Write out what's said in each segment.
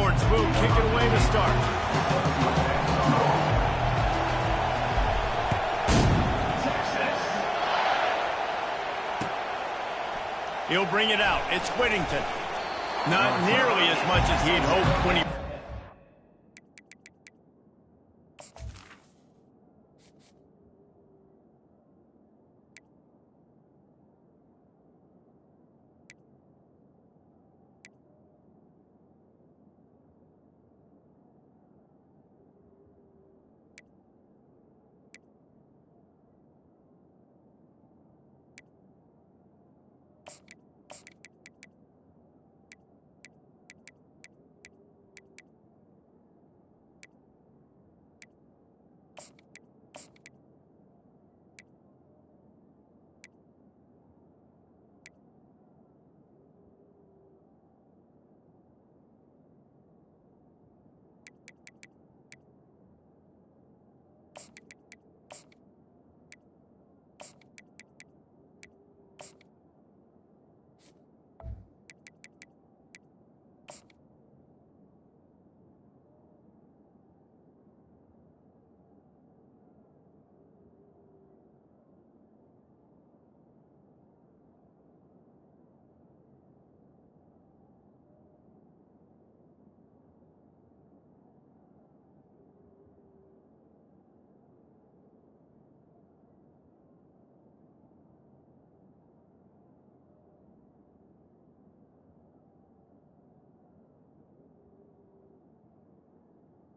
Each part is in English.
Forward smooth, kick it away to start. He'll bring it out. It's Whittington. Not nearly as much as he'd hoped when he...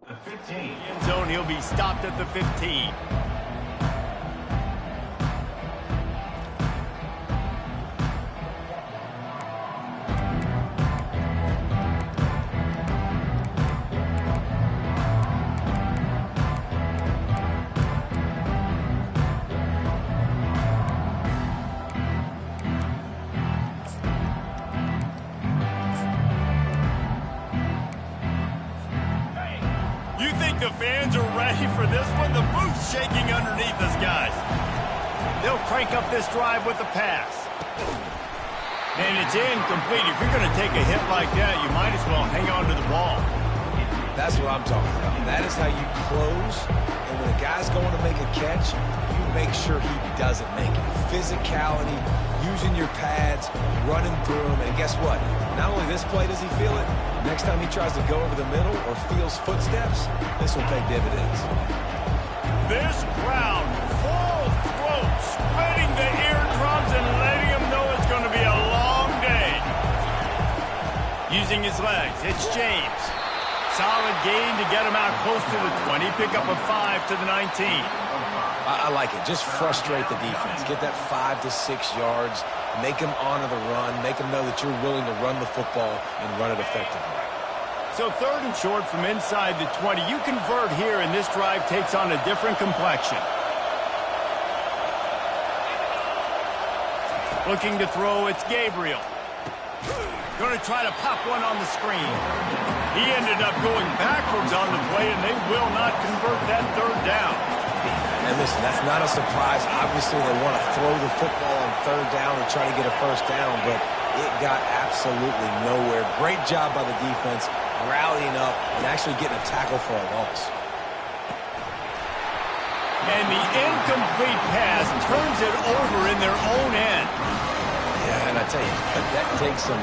The 15. End zone, he'll be stopped at the 15. The fans are ready for this one. The booth's shaking underneath us, guys. They'll crank up this drive with the pass. And it's incomplete. If you're going to take a hit like that, you might as well hang on to the ball. That's what I'm talking about. That is how you close. And when a guy's going to make a catch, you make sure he doesn't make it. Physicality, using your pads, running through them. And guess what? Not only this play does he feel it, next time he tries to go over the middle or feels footsteps, this will pay dividends. This crowd, full throat, spreading the eardrums and letting them know it's going to be a long day. Using his legs, it's James. Solid gain to get him out close to the 20. Pick up a 5 to the 19. I like it. Just frustrate the defense. Get that 5 to 6 yards. Make them honor the run. Make them know that you're willing to run the football and run it effectively. So 3rd and short from inside the 20. You convert here, and this drive takes on a different complexion. Looking to throw, it's Gabriel. Going to try to pop one on the screen. He ended up going backwards on the play, and they will not convert that 3rd down. And listen, that's not a surprise. Obviously, they want to throw the football on 3rd down and try to get a 1st down, but it got absolutely nowhere. Great job by the defense, rallying up and actually getting a tackle for a loss. And the incomplete pass turns it over in their own end. Yeah, and I tell you, that takes some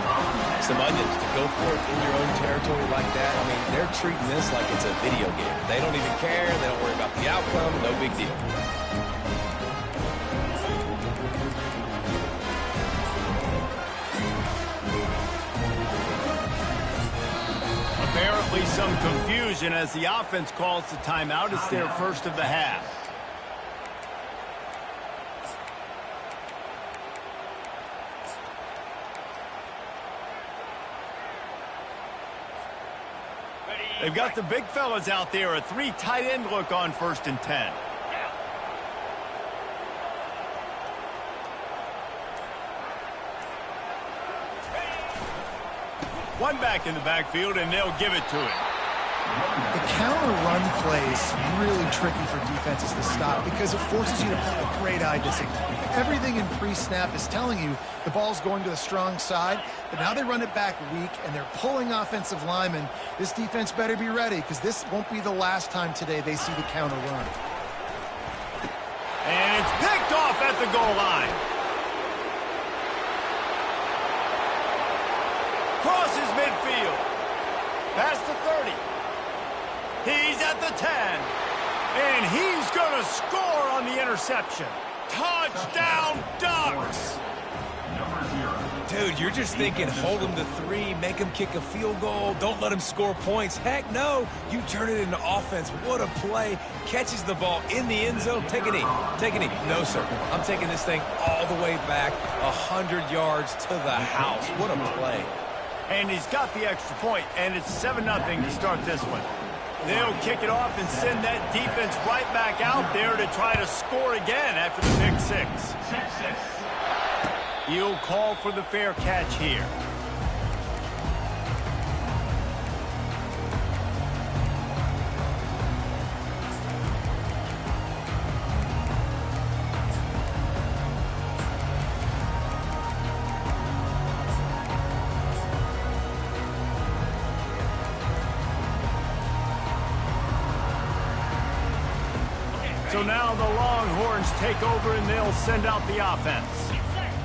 onions to go for it in your own territory like that. I mean, they're treating this like it's a video game. They don't even care. They don't worry about the outcome. No big deal. Apparently some confusion as the offense calls the timeout. It's their first of the half. They've got the big fellas out there. A 3 tight end look on 1st and 10. One back in the backfield, and they'll give it to him. The counter run play is really tricky for defenses to stop because it forces you to play with great eye discipline. Everything in pre-snap is telling you the ball's going to the strong side, but now they run it back weak and they're pulling offensive linemen. This defense better be ready because this won't be the last time today they see the counter run. And it's picked off at the goal line. Crosses midfield. Past the 30. He's at the 10. And he's going to score on the interception. Touchdown, Ducks! Dude, you're just thinking, hold him to 3, make him kick a field goal, don't let him score points. Heck no, you turn it into offense. What a play. Catches the ball in the end zone. Take a knee. Take a knee. No, sir. I'm taking this thing all the way back 100 yards to the house. What a play. And he's got the extra point, and it's 7-0 to start this one. They'll kick it off and send that defense right back out there to try to score again after the pick 6. He'll call for the fair catch here. So now the Longhorns take over and they'll send out the offense.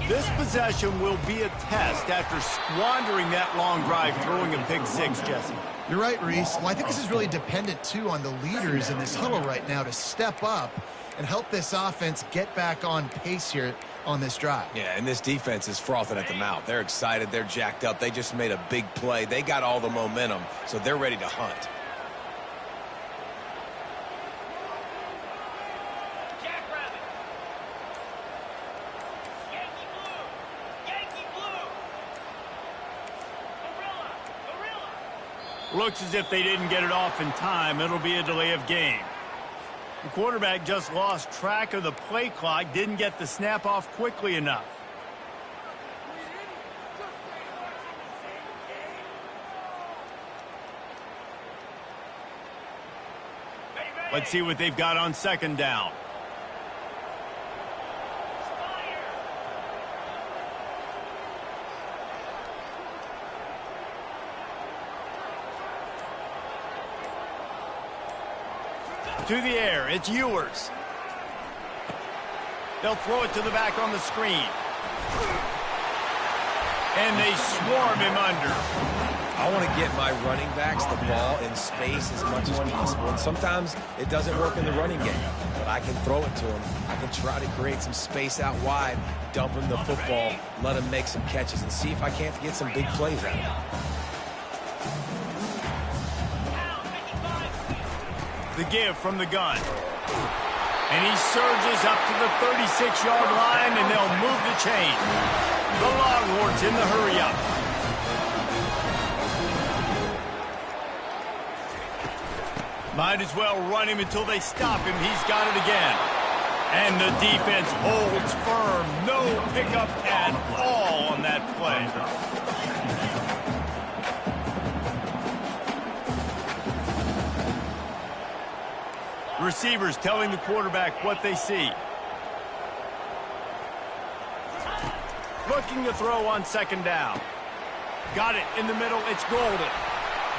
This possession will be a test after squandering that long drive throwing a pick 6, Jesse. You're right, Reese. Well, I think this is really dependent, too, on the leaders in this huddle right now to step up and help this offense get back on pace here on this drive. Yeah, and this defense is frothing at the mouth. They're excited. They're jacked up. They just made a big play. They got all the momentum, so they're ready to hunt. Looks as if they didn't get it off in time. It'll be a delay of game. The quarterback just lost track of the play clock, didn't get the snap off quickly enough. Let's see what they've got on second down. To the air, it's Ewers. They'll throw it to the back on the screen. And they swarm him under. I want to get my running backs the ball in space as much as possible. And sometimes it doesn't work in the running game. But I can throw it to him. I can try to create some space out wide, dump him the football, let him make some catches, and see if I can't get some big plays out of him. The give from the gun. And he surges up to the 36-yard line, and they'll move the chain. The Longhorns in the hurry-up. Might as well run him until they stop him. He's got it again. And the defense holds firm. No pickup at all on that play. Receivers telling the quarterback what they see. Looking to throw on second down. Got it in the middle. It's Golden.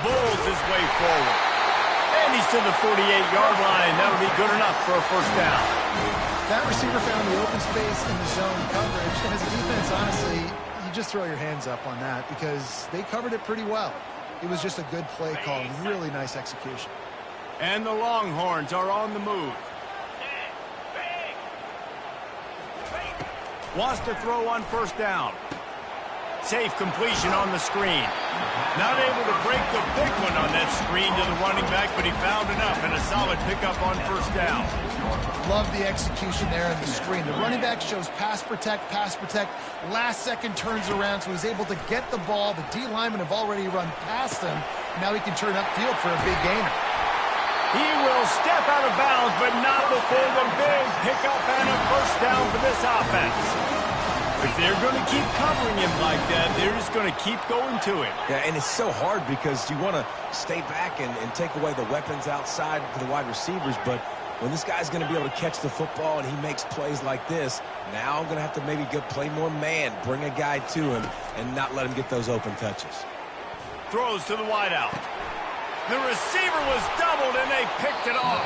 Bulls his way forward. And he's to the 48-yard line. That'll be good enough for a first down. That receiver found the open space in the zone coverage. And as a defense, honestly, you just throw your hands up on that because they covered it pretty well. It was just a good play call. Really nice execution. And the Longhorns are on the move. Wants to throw on first down. Safe completion on the screen. Not able to break the big one on that screen to the running back, but he found enough and a solid pickup on first down. Love the execution there on the screen. The running back shows pass protect, last second turns around, so he's able to get the ball. The D linemen have already run past him. Now he can turn upfield for a big gainer. He will step out of bounds, but not before the big pickup and a first down for this offense. If they're going to keep covering him like that, they're just going to keep going to him. Yeah, and it's so hard because you want to stay back and take away the weapons outside for the wide receivers, but when this guy's going to be able to catch the football and he makes plays like this, now I'm going to have to maybe go play more man, bring a guy to him, and not let him get those open touches. Throws to the wideout. The receiver was doubled, and they picked it off.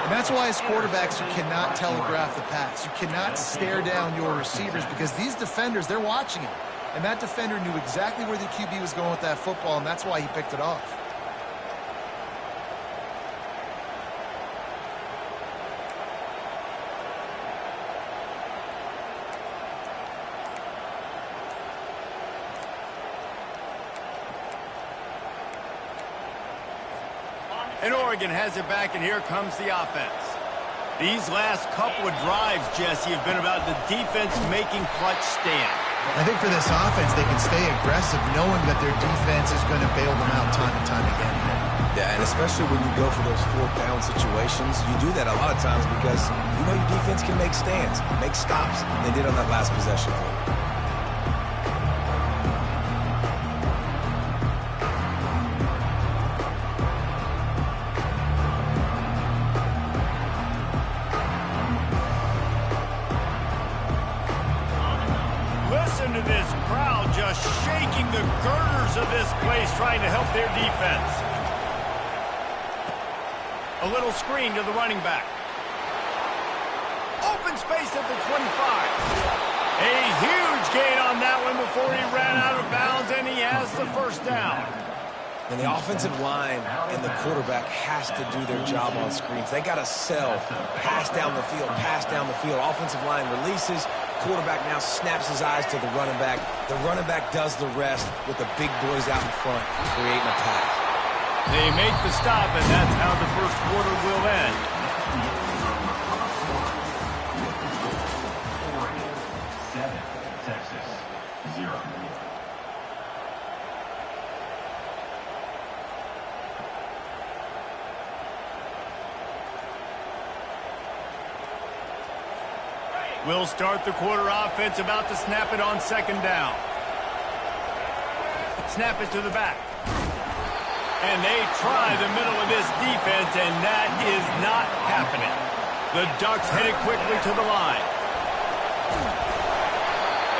And that's why as quarterbacks, you cannot telegraph the pass. You cannot stare down your receivers because these defenders, they're watching him. And that defender knew exactly where the QB was going with that football, and that's why he picked it off. And Oregon has it back, and here comes the offense. These last couple of drives, Jesse, have been about the defense making clutch stand. I think for this offense, they can stay aggressive knowing that their defense is going to bail them out time and time again. Yeah, and especially when you go for those fourth down situations, you do that a lot of times because you know your defense can make stands, make stops. They did on that last possession. Listen to this crowd just shaking the girders of this place trying to help their defense. A little screen to the running back. Open space at the 25. A huge gain on that one before he ran out of bounds, and he has the first down. And the offensive line and the quarterback has to do their job on screens. They got to sell, pass down the field, pass down the field. Offensive line releases. Quarterback now snaps his eyes to the running back. The running back does the rest with the big boys out in front, creating a pass. They make the stop, and that's how the first quarter will end. Oregon 7, Texas 0. We'll start the quarter offense, about to snap it on second down. Snap it to the back. And they try the middle of this defense, and that is not happening. The Ducks headed quickly to the line.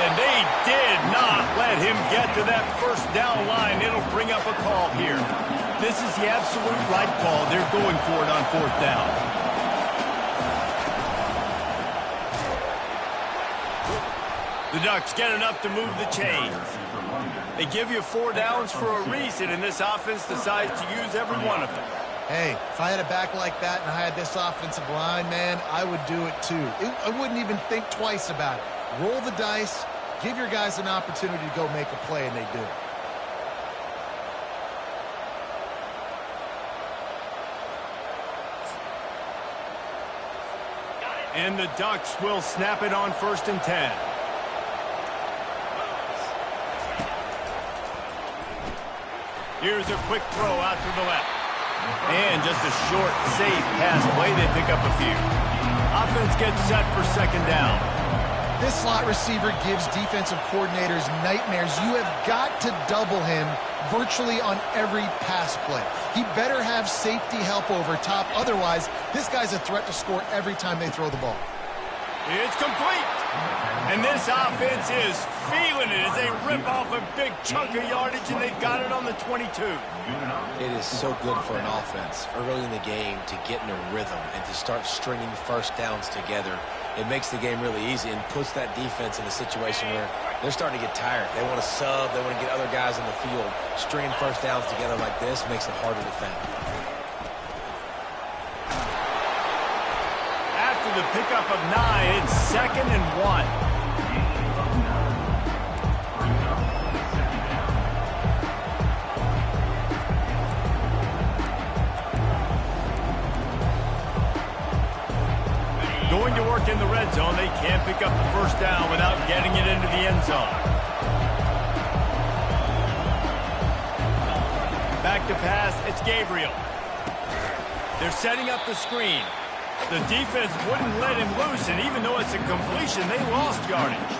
And they did not let him get to that first down line. It'll bring up a call here. This is the absolute right call. They're going for it on fourth down. The Ducks get enough to move the chains. They give you 4 downs for a reason, and this offense decides to use every one of them. Hey, if I had a back like that and I had this offensive line, man, I would do it too. I wouldn't even think twice about it. Roll the dice, give your guys an opportunity to go make a play, and they do. And the Ducks will snap it on 1st and 10. Here's a quick throw out to the left. And just a short, safe pass play. They pick up a few. Offense gets set for second down. This slot receiver gives defensive coordinators nightmares. You have got to double him virtually on every pass play. He better have safety help over top. Otherwise, this guy's a threat to score every time they throw the ball. It's complete. And this offense is feeling it as they rip off a big chunk of yardage, and they've got it on the 22. It is so good for an offense early in the game to get in a rhythm and to start stringing first downs together. It makes the game really easy and puts that defense in a situation where they're starting to get tired. They want to sub. They want to get other guys in the field. Stringing first downs together like this makes it harder to defend. After the pickup of 9, it's 2nd and 1. Going to work in the red zone. They can't pick up the first down without getting it into the end zone. Back to pass, it's Gabriel. They're setting up the screen. The defense wouldn't let him loose, and even though it's a completion, they lost yardage.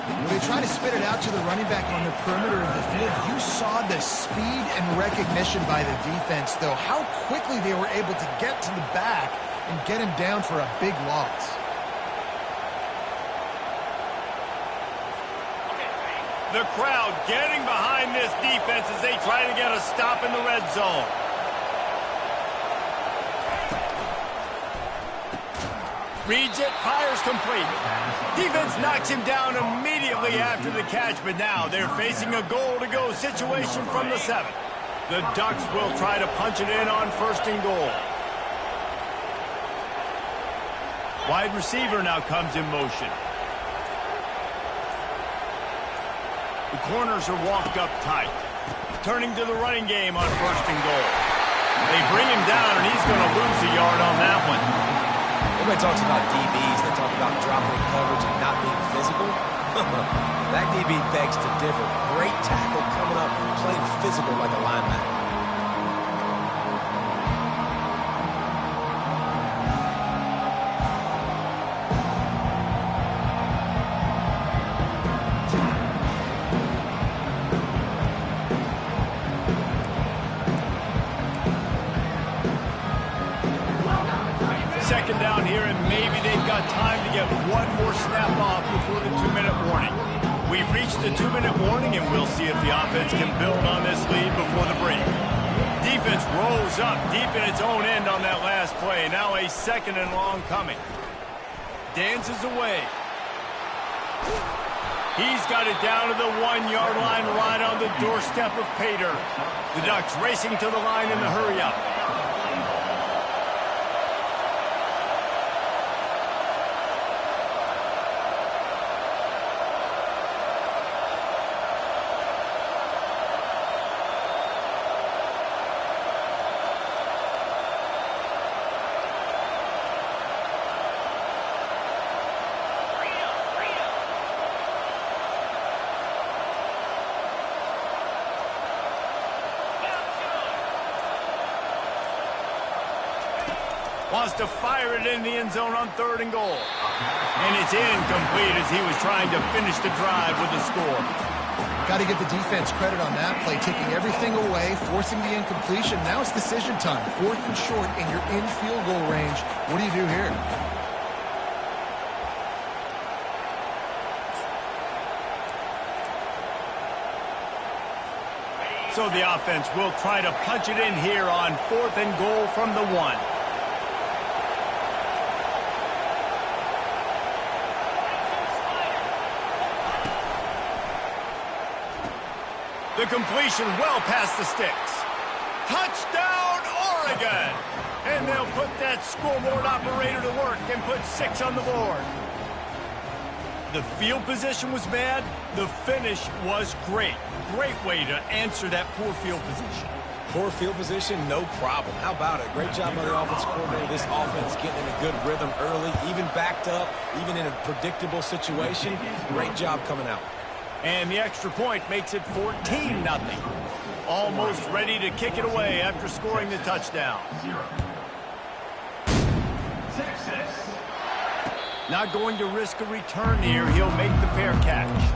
When they try to spit it out to the running back on the perimeter of the field, you saw the speed and recognition by the defense, though, how quickly they were able to get to the back and get him down for a big loss. The crowd getting behind this defense as they try to get a stop in the red zone. Reads it, fires complete. Defense knocks him down immediately after the catch, but now they're facing a goal-to-go situation from the 7. The Ducks will try to punch it in on 1st and goal. Wide receiver now comes in motion. The corners are walked up tight. Turning to the running game on 1st and goal. They bring him down, and he's going to lose a yard on that one. Everybody talks about DBs. They talk about dropping coverage and not being physical. That DB begs to differ. Great tackle coming up, playing physical like a linebacker. Second down here, and maybe they've got time to get one more snap off before the 2-minute warning. We've reached the 2-minute warning, and we'll see if the offense can build on this lead before the break. Defense rolls up deep in its own end on that last play. Now a 2nd and long coming. Dances away. He's got it down to the 1-yard line right on the doorstep of Pater. The Ducks racing to the line in the hurry-up. Wants to fire it in the end zone on 3rd and goal. And it's incomplete as he was trying to finish the drive with a score. Got to give the defense credit on that play, taking everything away, forcing the incompletion. Now it's decision time. 4th and short, and you're in field goal range. What do you do here? So the offense will try to punch it in here on 4th and goal from the 1. The completion well past the sticks. Touchdown, Oregon! And they'll put that scoreboard operator to work and put 6 on the board. The field position was bad. The finish was great. Great way to answer that poor field position. Poor field position, no problem. How about it? Great job by the offensive coordinator. This offense getting in a good rhythm early, even backed up, even in a predictable situation. Great job coming out. And the extra point makes it 14-0. Almost ready to kick it away after scoring the touchdown. Texas. Not going to risk a return here. He'll make the fair catch.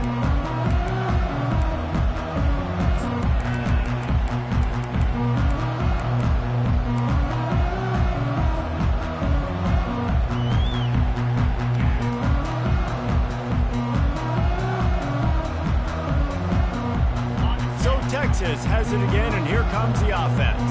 Texas has it again, and here comes the offense.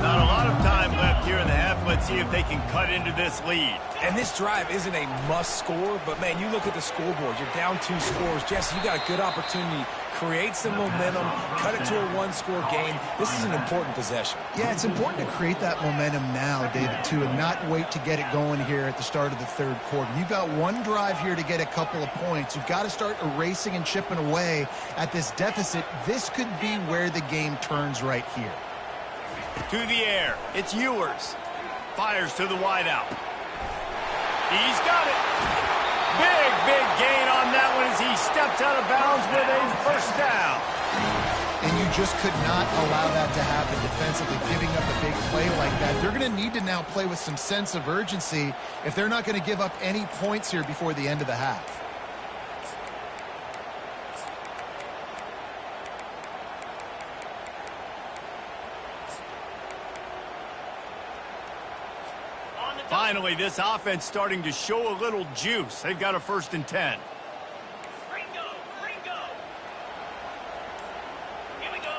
Not a lot of time left here in the half. Let's see if they can cut into this lead. And this drive isn't a must score, but, man, you look at the scoreboard. You're down 2 scores. Jesse, you got a good opportunity. Create some momentum. Cut it to a 1-score game. This is an important possession. Yeah, it's important to create that momentum now, David, too, and not wait to get it going here at the start of the 3rd quarter. You've got one drive here to get a couple of points. You've got to start erasing and chipping away at this deficit. This could be where the game turns right here. To the air. It's Ewers. Fires to the wideout. He's got it. Big gain on that one as he steps out of bounds with a 1st down. And you just could not allow that to happen defensively, giving up a big play like that. They're going to need to now play with some sense of urgency if they're not going to give up any points here before the end of the half. Finally, this offense starting to show a little juice. They've got a 1st and 10. Here we go.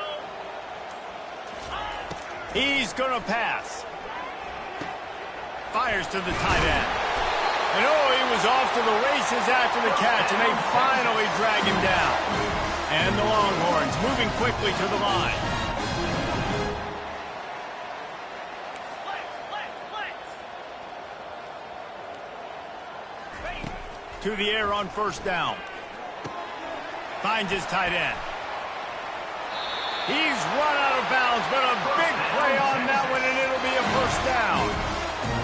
He's going to pass. Fires to the tight end. And he was off to the races after the catch, and they finally drag him down. And the Longhorns moving quickly to the line. To the air on 1st down. Finds his tight end. He's run out of bounds, but a big play on that one, and it'll be a 1st down.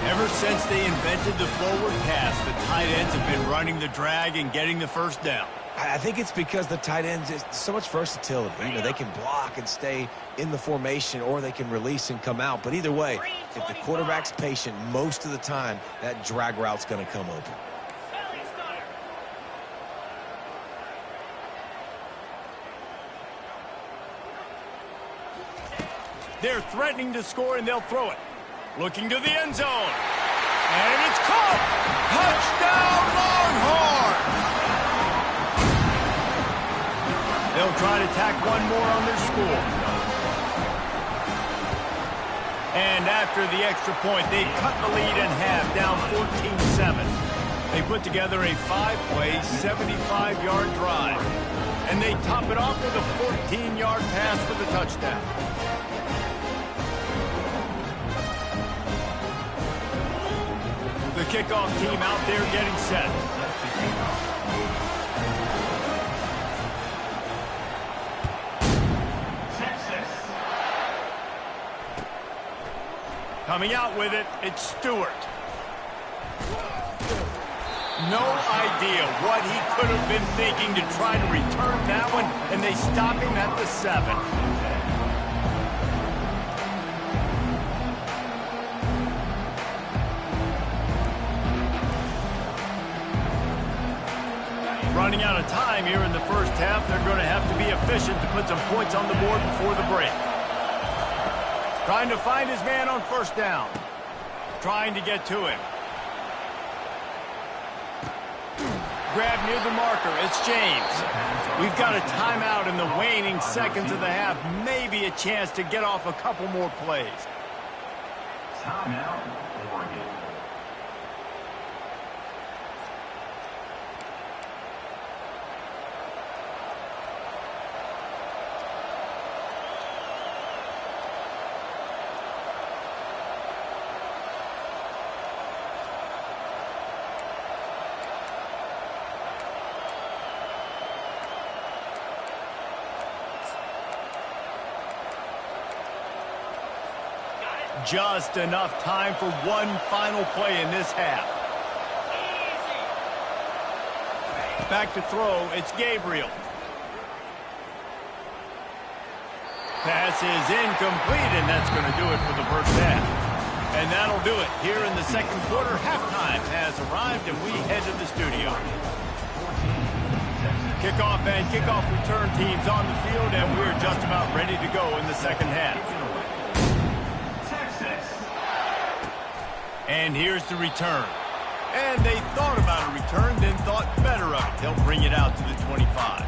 Ever since they invented the forward pass, the tight ends have been running the drag and getting the 1st down. I think it's because the tight ends is so much versatility. You know, they can block and stay in the formation, or they can release and come out. But either way, if the quarterback's patient most of the time, that drag route's going to come open. They're threatening to score, and they'll throw it. Looking to the end zone. And it's caught! Touchdown, Longhorns! They'll try to tack one more on their score. And after the extra point, they cut the lead in half, down 14-7. They put together a 5-play, 75-yard drive. And they top it off with a 14-yard pass for the touchdown. The kickoff team out there getting set. Coming out with it, it's Stewart. No idea what he could have been thinking to try to return that one, and they stop him at the 7. Running out of time here in the 1st half. They're going to have to be efficient to put some points on the board before the break. Trying to find his man on 1st down. Trying to get to him. Grab near the marker. It's James. We've got a timeout in the waning seconds of the half. Maybe a chance to get off a couple more plays. Timeout, Oregon. Just enough time for one final play in this half. Back to throw, it's Gabriel. Pass is incomplete, and that's going to do it for the 1st half. And that'll do it. Here in the 2nd quarter, halftime has arrived, and we head to the studio. Kickoff and kickoff return teams on the field, and we're just about ready to go in the 2nd half. And here's the return. And they thought about a return, then thought better of it. They'll bring it out to the 25.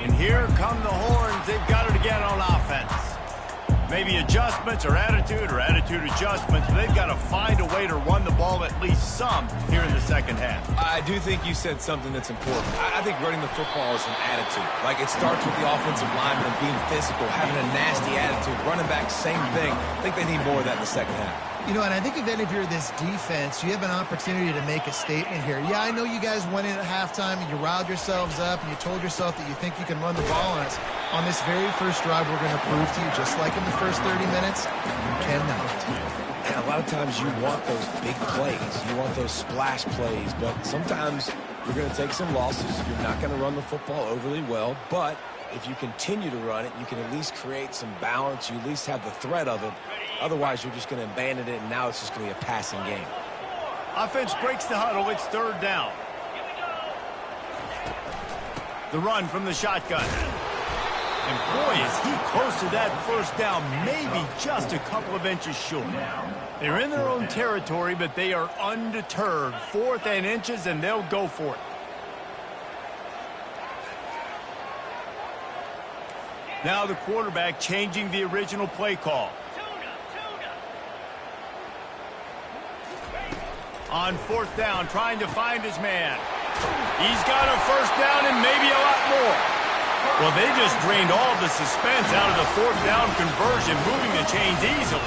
And here come the horns. They've got it again on offense. Maybe adjustments or attitude adjustments, but they've got to find a way to run the ball at least some here in the 2nd half. I do think you said something that's important. I think running the football is an attitude. Like, it starts with the offensive lineman being physical, having a nasty attitude. Running back, same thing. I think they need more of that in the 2nd half. You know, and I think even if you're this defense, you have an opportunity to make a statement here. Yeah, I know you guys went in at halftime and you riled yourselves up and you told yourself that you think you can run the ball on us. On this very 1st drive, we're going to prove to you, just like in the first 30 minutes, you cannot. And a lot of times you want those big plays. You want those splash plays, but sometimes you're going to take some losses. You're not going to run the football overly well, but If you continue to run it, you can at least create some balance. You at least have the threat of it. Otherwise, you're just going to abandon it, and now it's just going to be a passing game. Offense breaks the huddle. It's third down. The run from the shotgun. And boy, is he close to that first down, maybe just a couple of inches short. They're in their own territory, but they are undeterred. 4th and inches, and they'll go for it. Now the quarterback changing the original play call. On 4th down, trying to find his man. He's got a first down and maybe a lot more. Well, they just drained all the suspense out of the 4th down conversion, moving the chains easily.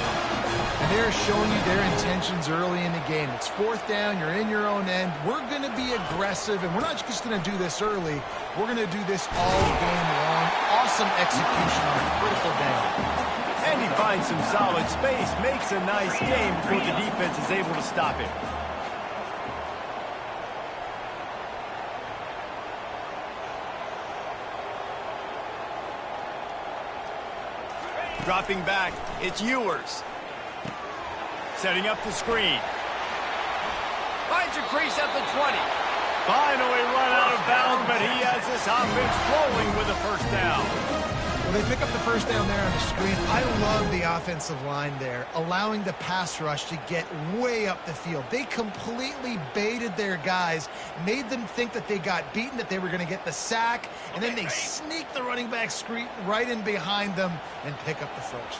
And they're showing you their intentions early in the game. It's 4th down, you're in your own end. We're going to be aggressive, and we're not just going to do this early. We're going to do this all game long. Awesome execution on a critical down. And he finds some solid space, makes a nice game before the defense is able to stop him. Dropping back, it's Ewers. Setting up the screen. Finds a crease at the 20. Finally run out of bounds, but he has this offense flowing with a first down. Well, they pick up the first down there on the screen. I love the offensive line there, allowing the pass rush to get way up the field. They completely baited their guys, made them think that they got beaten, that they were going to get the sack, and then they sneak the running back screen right in behind them and pick up the first.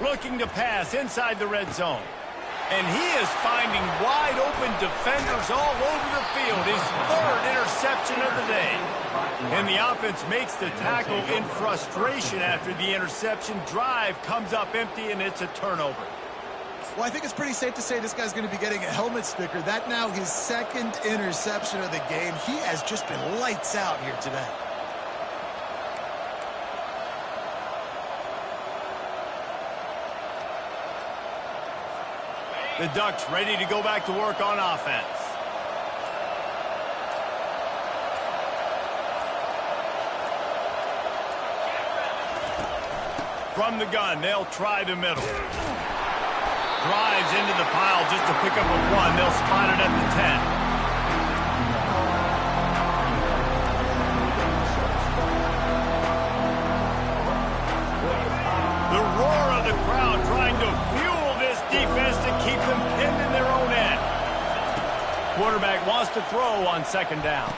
Looking to pass inside the red zone. And he is finding wide open defenders all over the field. His 3rd interception of the day. And the offense makes the tackle in frustration after the interception. Drive comes up empty, and it's a turnover. Well, I think it's pretty safe to say this guy's going to be getting a helmet sticker. That now his 2nd interception of the game. He has just been lights out here today. The Ducks ready to go back to work on offense. From the gun, they'll try the middle. Drives into the pile just to pick up a 1. They'll spot it at the 10. The roar of the crowd trying to fuel this defense to keep them pinned in their own end. Quarterback wants to throw on 2nd down.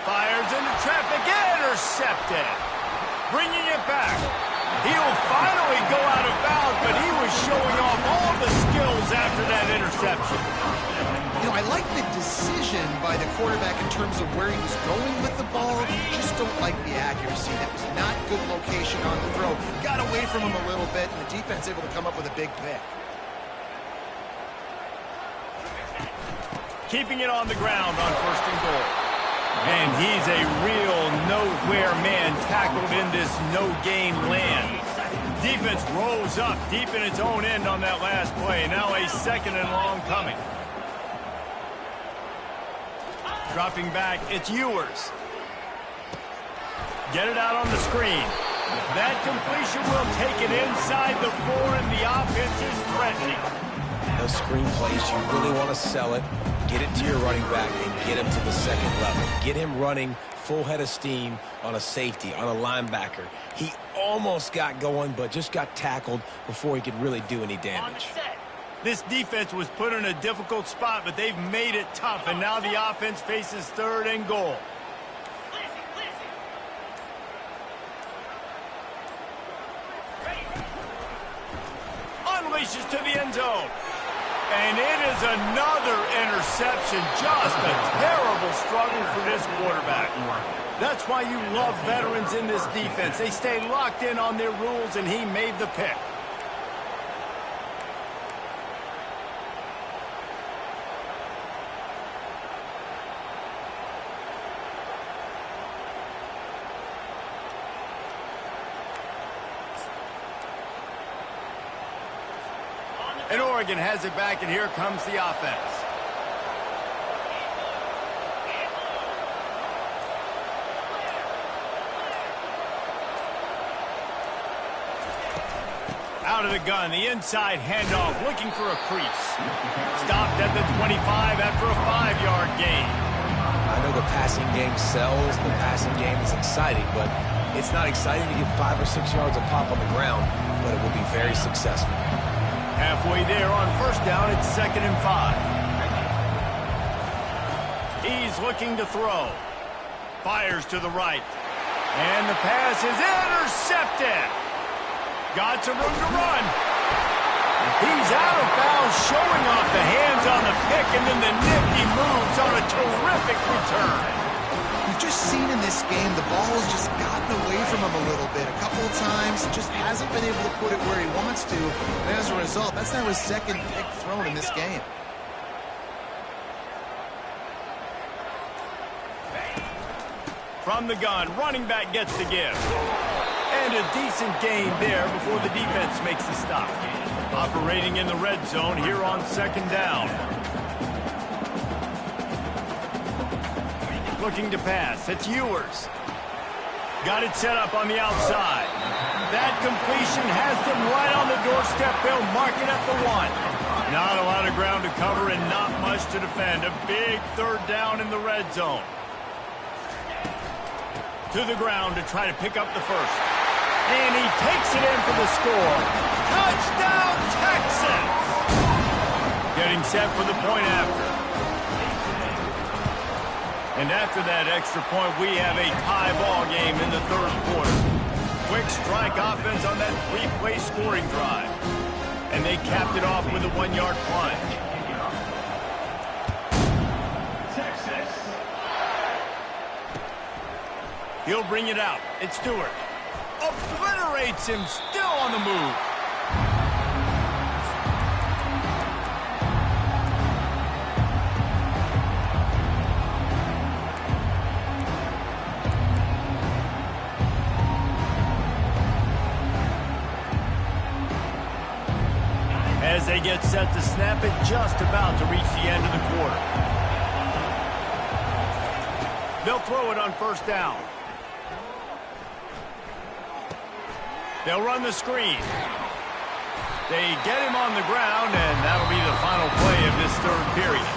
Fires into traffic, intercepted. Bringing it back. He'll finally go out of bounds, but he was showing off all the skills after that interception. You know, I like the decision by the quarterback in terms of where he was going with the ball. Just don't like the accuracy. That was not good location on the throw. Got away from him a little bit, and the defense able to come up with a big pick. Keeping it on the ground on 1st and goal. And he's a real nowhere man tackled in this no-game land. Defense rose up deep in its own end on that last play. Now a 2nd and long coming. Dropping back, it's Ewers. Get it out on the screen. That completion will take it inside the 4, and the offense is threatening. Those screen plays, you really want to sell it. Get it to your running back and get him to the 2nd level. Get him running full head of steam on a safety, on a linebacker. He almost got going, but just got tackled before he could really do any damage. This defense was put in a difficult spot, but they've made it tough, and now the offense faces 3rd and goal. Unleashes to the end zone. And it is another interception. Just a terrible struggle for this quarterback. That's why you love veterans in this defense. They stay locked in on their rules, and he made the pick. And Oregon has it back, and here comes the offense. Out of the gun, the inside handoff, looking for a crease. Stopped at the 25 after a 5-yard gain. I know the passing game sells, the passing game is exciting, but it's not exciting to get 5 or 6 yards of pop on the ground, but it will be very successful. Halfway there on first down, it's 2nd and 5. He's looking to throw. Fires to the right. And the pass is intercepted. Got some room to run. He's out of bounds, showing off the hands on the pick, and then the nifty moves on a terrific return. We've just seen in this game the ball has just gotten away from him a little bit. A couple of times, just hasn't been able to put it where he wants to. And as a result, that's now his 2nd pick thrown in this game. From the gun, running back gets the give. And a decent gain there before the defense makes the stop. Operating in the red zone here on 2nd down. Looking to pass. It's Ewers. Got it set up on the outside. That completion has them right on the doorstep. They'll mark it at the 1. Not a lot of ground to cover and not much to defend. A big 3rd down in the red zone. To the ground to try to pick up the first. And he takes it in for the score. Touchdown, Texas! Getting set for the point after. And after that extra point, we have a tie ball game in the 3rd quarter. Quick strike offense on that 3-play scoring drive. And they capped it off with a 1-yard plunge. Texas. He'll bring it out. It's Stewart. Obliterates him, still on the move. As they get set to snap it, just about to reach the end of the quarter. They'll throw it on first down. They'll run the screen. They get him on the ground, and that'll be the final play of this 3rd period.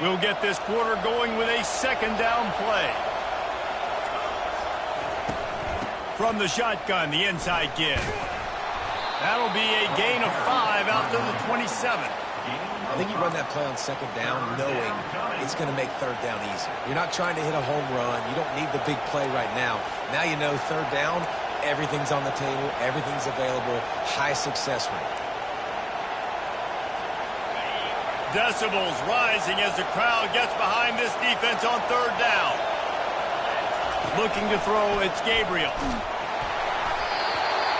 We'll get this quarter going with a 2nd down play. From the shotgun, the inside give. That'll be a gain of 5 out to the 27. I think you run that play on 2nd down knowing it's going to make 3rd down easy. You're not trying to hit a home run. You don't need the big play right now. Now you know 3rd down, everything's on the table, everything's available, high success rate. Decibels rising as the crowd gets behind this defense on 3rd down. Looking to throw, it's Gabriel.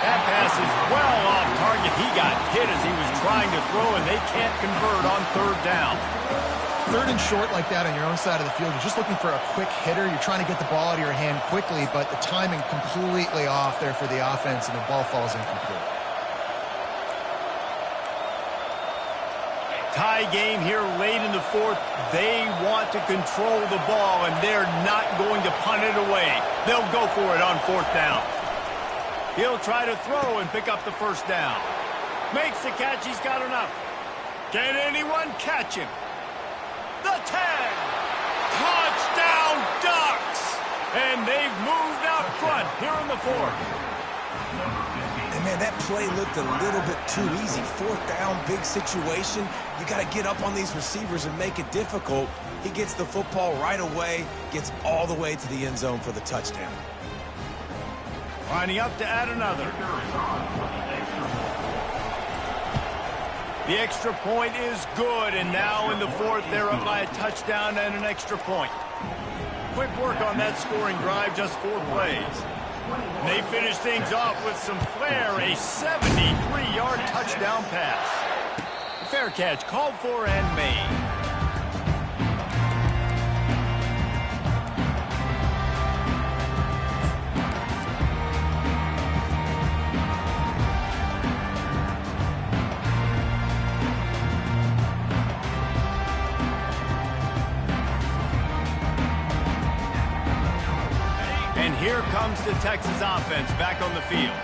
That pass is well off target. He got hit as he was trying to throw, and they can't convert on 3rd down. 3rd and short like that on your own side of the field, you're just looking for a quick hitter. You're trying to get the ball out of your hand quickly, but the timing completely off there for the offense, and the ball falls incomplete. Tie game here late in the 4th. They want to control the ball, and they're not going to punt it away. They'll go for it on 4th down. He'll try to throw and pick up the first down. Makes the catch. He's got enough. Can anyone catch him? The 10. Touchdown, Ducks! And they've moved out front here in the 4th. And man, that play looked a little bit too easy. 4th down, big situation. You got to get up on these receivers and make it difficult. He gets the football right away, gets all the way to the end zone for the touchdown. Lining up to add another. The extra point is good, and now in the 4th, they're up by a touchdown and an extra point. Quick work on that scoring drive, just 4 plays. And they finish things off with some flair, a 73-yard touchdown pass. Fair catch, called for and made. here comes the Texas offense back on the field.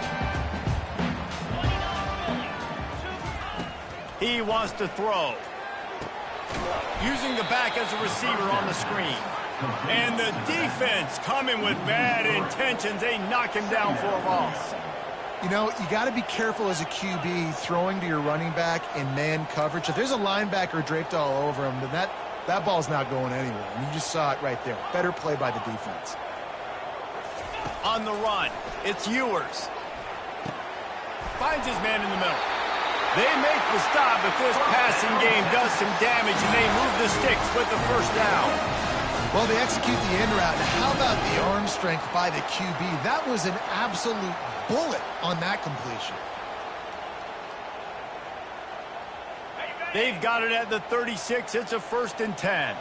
He wants to throw. Using the back as a receiver on the screen. And the defense coming with bad intentions. They knock him down for a loss. You know, you got to be careful as a QB throwing to your running back in man coverage. If there's a linebacker draped all over him, then that ball's not going anywhere. And you just saw it right there. Better play by the defense. On the run, it's Ewers. Finds his man in the middle. They make the stop, but this passing game does some damage, and they move the sticks with the first down. Well, they execute the in route. Now, how about the arm strength by the QB? That was an absolute bullet on that completion. They've got it at the 36. It's a 1st and 10.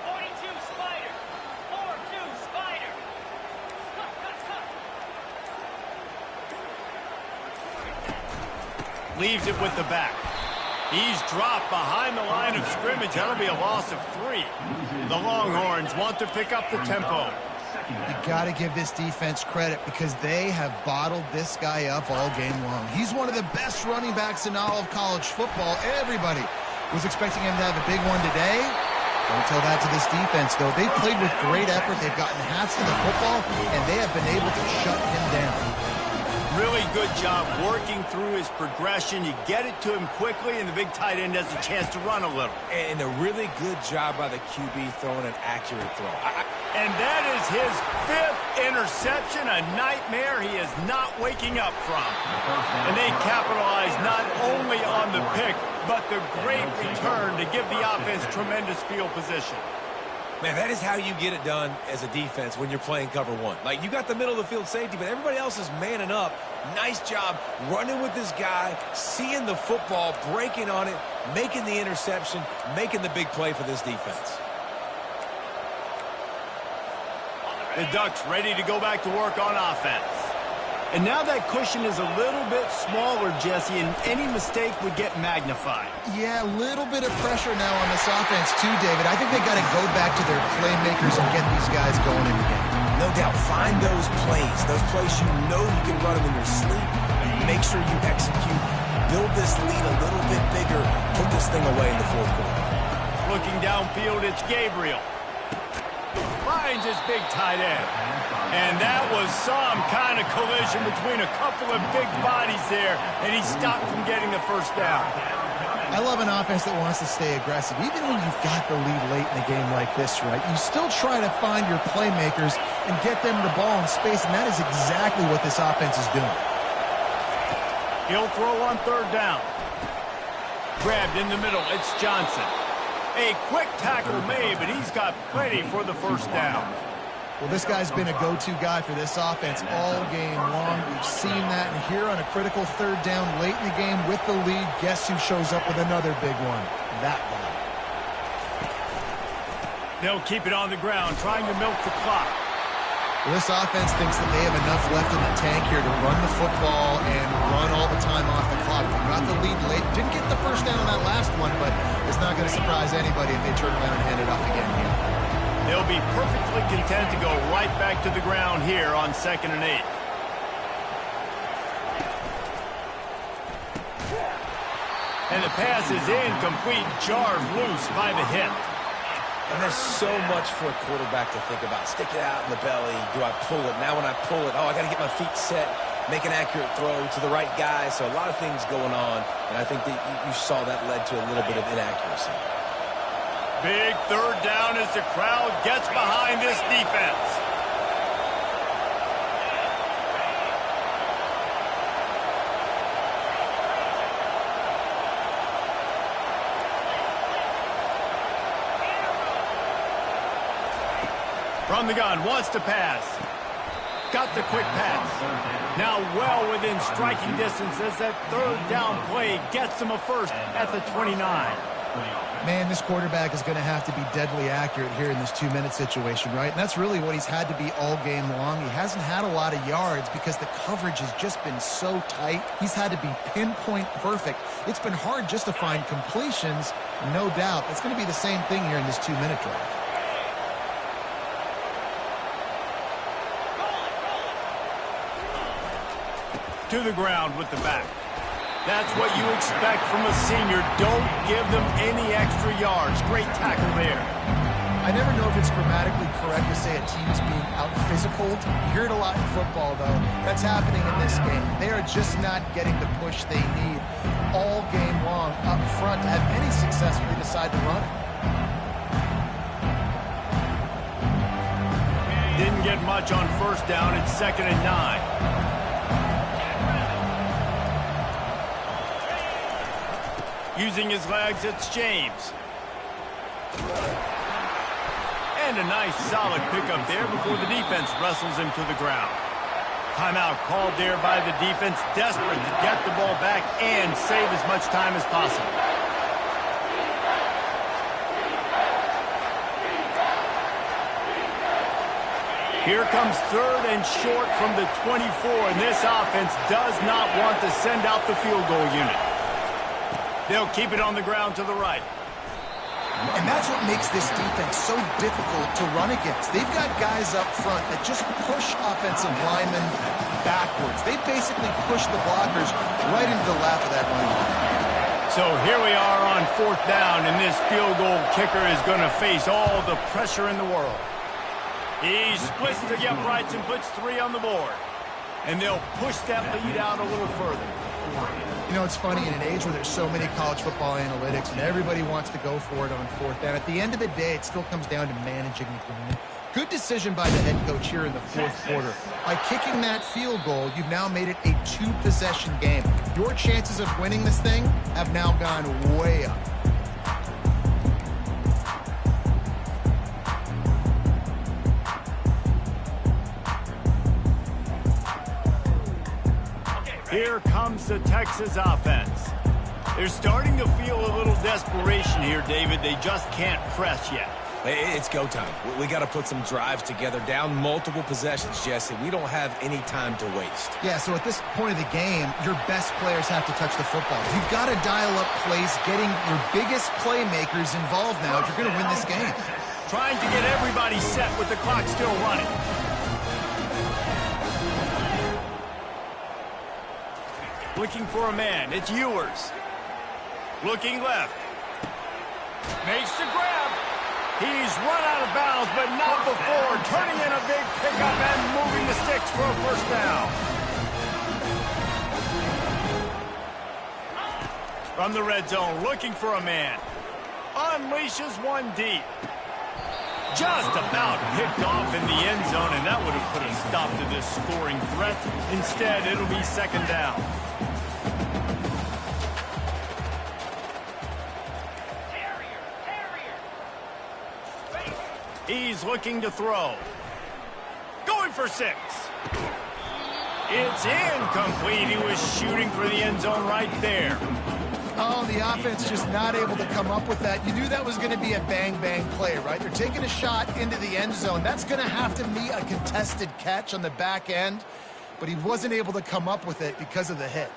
42 Spider. 4-2 Spider. Leaves it with the back. He's dropped behind the line of scrimmage. That'll be a loss of 3. The Longhorns want to pick up the tempo. You got to give this defense credit because they have bottled this guy up all game long. He's one of the best running backs in all of college football. Everybody was expecting him to have a big one today. Don't tell that to this defense, though. They've played with great effort. They've gotten hats to the football, and they have been able to shut him down. Really good job working through his progression. You get it to him quickly, and the big tight end has a chance to run a little. And a really good job by the QB throwing an accurate throw. And that is his 5th interception, a nightmare he is not waking up from. And they capitalize not only on the pick, but the great return to give the offense tremendous field position. Man, that is how you get it done as a defense when you're playing cover 1. Like, you got the middle of the field safety, but everybody else is manning up. Nice job running with this guy, seeing the football, breaking on it, making the interception, making the big play for this defense. The Ducks ready to go back to work on offense. And now that cushion is a little bit smaller, Jesse, and any mistake would get magnified. Yeah, a little bit of pressure now on this offense too, David. I think they got to go back to their playmakers and get these guys going in the game. No doubt, find those plays you know you can run them in your sleep. Make sure you execute. Build this lead a little bit bigger. Put this thing away in the 4th quarter. Looking downfield, it's Gabriel. Finds his big tight end. And that was some kind of collision between a couple of big bodies there, and he stopped from getting the first down. I love an offense that wants to stay aggressive. Even when you've got the lead late in a game like this, right, you still try to find your playmakers and get them the ball in space, and that is exactly what this offense is doing. He'll throw on 3rd down. Grabbed in the middle, it's Johnson. A quick tackle made, but he's got plenty for the 1st down. Well, this guy's been a go-to guy for this offense all game long. We've seen that, and here on a critical 3rd down late in the game with the lead, guess who shows up with another big one? That guy. They'll keep it on the ground, trying to milk the clock. Well, this offense thinks that they have enough left in the tank here to run the football and run all the time off the clock. They got the lead late. Didn't get the 1st down on that last one, but it's not going to surprise anybody if they turn around and hand it off again here. They'll be perfectly content to go right back to the ground here on 2nd and 8. And the pass is incomplete, jarred loose by the hip. And there's so much for a quarterback to think about. Stick it out in the belly. Do I pull it? Now when I pull it, I got to get my feet set, make an accurate throw to the right guy. So a lot of things going on, and I think that you saw that led to a little bit of inaccuracy. Big 3rd down as the crowd gets behind this defense. From the gun, wants to pass. Got the quick pass. Now well within striking distance as that 3rd down play gets him a 1st at the 29. Man, this quarterback is going to have to be deadly accurate here in this 2-minute situation, right? And that's really what he's had to be all game long. He hasn't had a lot of yards because the coverage has just been so tight. He's had to be pinpoint perfect. It's been hard just to find completions, no doubt. It's going to be the same thing here in this 2-minute drive. to the ground with the back. That's what you expect from a senior. Don't give them any extra yards. Great tackle there. I never know if it's grammatically correct to say a team is being out-physicaled. You hear it a lot in football, though. That's happening in this game. They are just not getting the push they need all game long up front to have any success when they decide to run it. Didn't get much on first down. It's 2nd and 9. Using his legs, it's James. And a nice solid pickup there before the defense wrestles him to the ground. Timeout called there by the defense, desperate to get the ball back and save as much time as possible. Here comes 3rd and short from the 24, and this offense does not want to send out the field goal unit. They'll keep it on the ground to the right. And that's what makes this defense so difficult to run against. They've got guys up front that just push offensive linemen backwards. They basically push the blockers right into the lap of that running back. So here we are on 4th down, and this field goal kicker is going to face all the pressure in the world. He splits the uprights and puts 3 on the board. And they'll push that lead out a little further. You know, it's funny, in an age where there's so many college football analytics and everybody wants to go for it on 4th down, at the end of the day, it still comes down to managing the game. Good decision by the head coach here in the 4th quarter. By kicking that field goal, you've now made it a 2-possession game. Your chances of winning this thing have now gone way up. Here comes the Texas offense. They're starting to feel a little desperation here, David. They just can't press yet. It's go time. We got to put some drives together, down multiple possessions, Jesse. We don't have any time to waste. Yeah, so at this point of the game, your best players have to touch the football. You've got to dial up plays, getting your biggest playmakers involved now if you're going to win this game. Trying to get everybody set with the clock still running. Looking for a man. It's Ewers. Looking left. Makes the grab. He's run out of bounds, but not before. Turning in a big pickup and moving the sticks for a 1st down. From the red zone, looking for a man. Unleashes one deep. Just about picked off in the end zone, and that would have put a stop to this scoring threat. Instead, it'll be 2nd down. He's looking to throw. Going for 6. It's incomplete. He was shooting for the end zone right there. Oh, the offense just not able to come up with that. You knew that was going to be a bang-bang play, right? They're taking a shot into the end zone. That's going to have to be a contested catch on the back end, but he wasn't able to come up with it because of the hit.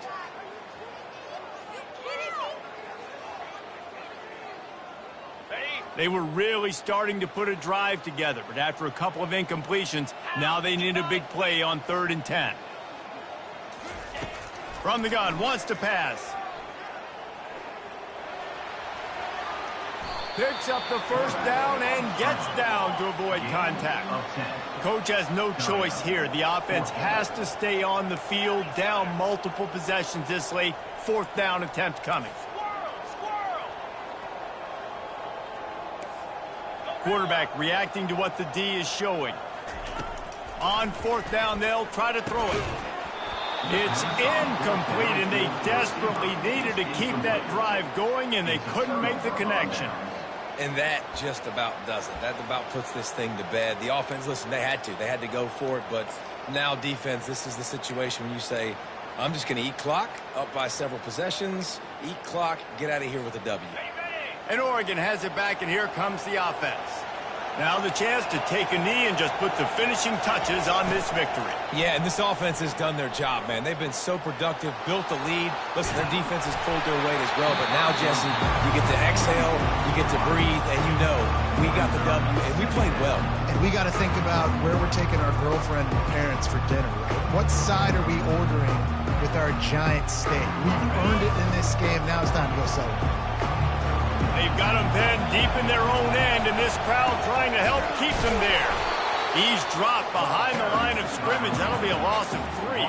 They were really starting to put a drive together, but after a couple of incompletions, now they need a big play on 3rd and 10. From the gun, wants to pass. Picks up the 1st down and gets down to avoid contact. Coach has no choice here. The offense has to stay on the field, down multiple possessions this late. 4th down attempt coming. Quarterback reacting to what the D is showing. On 4th down, they'll try to throw it. It's incomplete, and they desperately needed to keep that drive going, and they couldn't make the connection. And that just about does it. That about puts this thing to bed. The offense, listen, they had to go for it, but now defense, this is the situation when you say, I'm just going to eat clock, up by several possessions, eat clock, get out of here with a W. And Oregon has it back, and here comes the offense. Now the chance to take a knee and just put the finishing touches on this victory. Yeah, and this offense has done their job, man. They've been so productive, built the lead. Listen, their defense has pulled their weight as well. But now, Jesse, you get to exhale, you get to breathe, and you know we got the W, and we played well. And we got to think about where we're taking our girlfriend and parents for dinner, right? What side are we ordering with our giant steak? We've earned it in this game. Now it's time to go celebrate. They've got him pinned deep in their own end, and this crowd trying to help keep them there. He's dropped behind the line of scrimmage. That'll be a loss of 3.